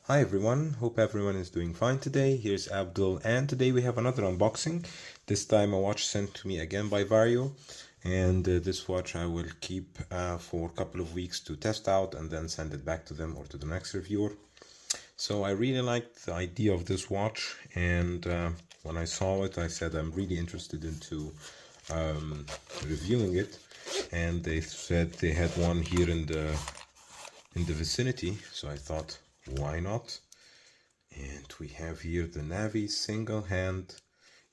Hi everyone, hope everyone is doing fine today. Here's Abdul, and today we have another unboxing. This time a watch sent to me again by Vario, and this watch I will keep for a couple of weeks to test out and then send it back to them or to the next reviewer. So I really liked the idea of this watch, and when I saw it I said I'm really interested into reviewing it, and they said they had one here in the vicinity, so I thought, why not? And we have here the Navi single hand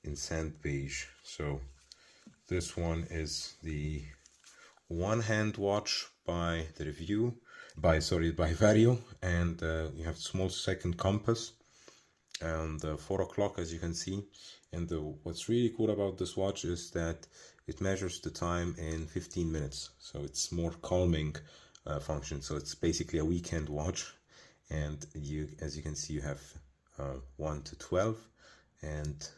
in sand beige. So this one is the one hand watch by the by Vario, and you have small second compass and 4 o'clock, as you can see. And what's really cool about this watch is that it measures the time in 15 minutes, so it's more calming function. So it's basically a weekend watch, and as you can see, you have 1 to 12, and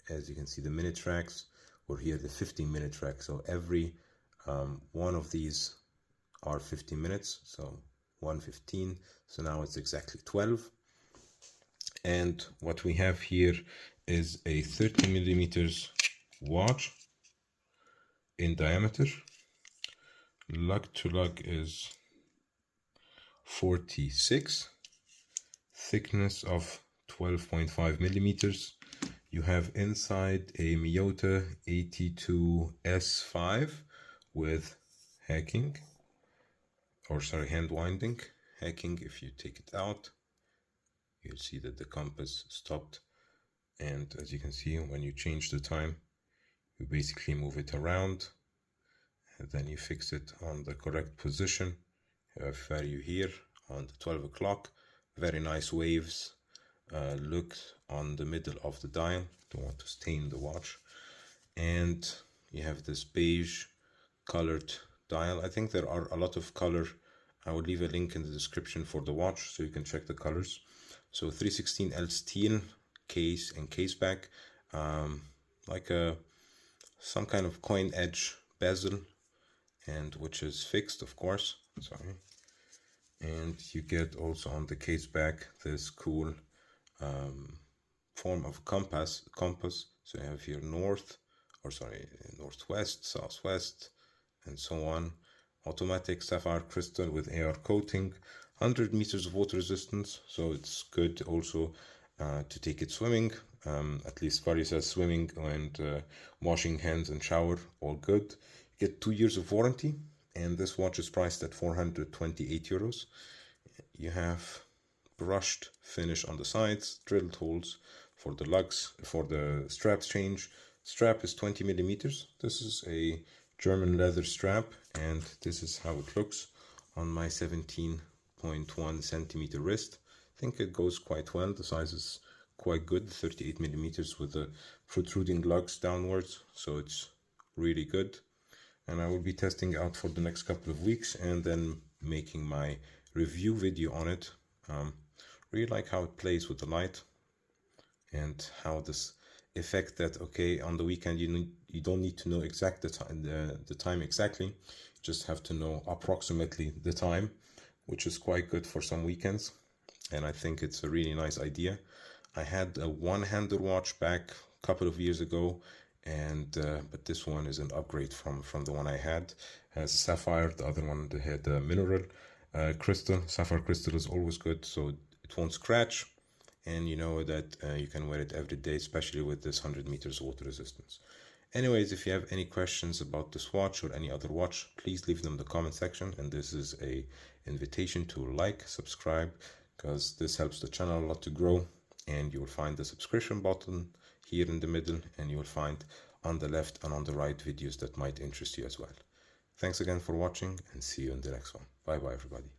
as you can see the minute tracks, or here the 15-minute track. So every one of these are 15 minutes, so 1:15. So now it's exactly 12. And what we have here is a 30 millimeters watch in diameter. Lug to lug is 46, thickness of 12.5 millimeters. You have inside a Miyota 82S5 with hacking, hand winding. Hacking, if you take it out, you'll see that the compass stopped, and as you can see, when you change the time, you basically move it around, and then you fix it on the correct position. You have value here on the 12 o'clock. Very nice waves look on the middle of the dial. Don't want to stain the watch. And you have this beige colored dial. I think there are a lot of color. I will leave a link in the description for the watch so you can check the colors. So 316L steel case and caseback, like some kind of coin edge bezel, and which is fixed, of course. Sorry. And you get also on the case back this cool form of compass. So you have here northwest, southwest, and so on. Automatic sapphire crystal with AR coating, 100 meters of water resistance, so it's good also to take it swimming. At least Vario says swimming and washing hands and shower, all good. You get 2 years of warranty, and this watch is priced at 428 euros. You have brushed finish on the sides, drilled holes for the lugs, for the straps change. Strap is 20 millimeters. This is a German leather strap, and this is how it looks on my 17.1 centimeter wrist. I think it goes quite well. The size is quite good, 38 millimeters with the protruding lugs downwards, so it's really good. And I will be testing out for the next couple of weeks and then making my review video on it. Really like how it plays with the light, and how this effect that, okay, on the weekend you don't need to know the time exactly, you just have to know approximately the time, which is quite good for some weekends, and I think it's a really nice idea. I had a one-hander watch back a couple of years ago, and but this one is an upgrade from the one I had. It has sapphire, the other one had a mineral crystal. Sapphire crystal is always good, so it won't scratch, and you know that you can wear it every day, especially with this 100 meters water resistance. Anyways, if you have any questions about this watch or any other watch, please leave them in the comment section, and this is a invitation to like, subscribe, because this helps the channel a lot to grow. And you will find the subscription button here in the middle, and you will find on the left and on the right videos that might interest you as well. Thanks again for watching, and see you in the next one. Bye bye everybody.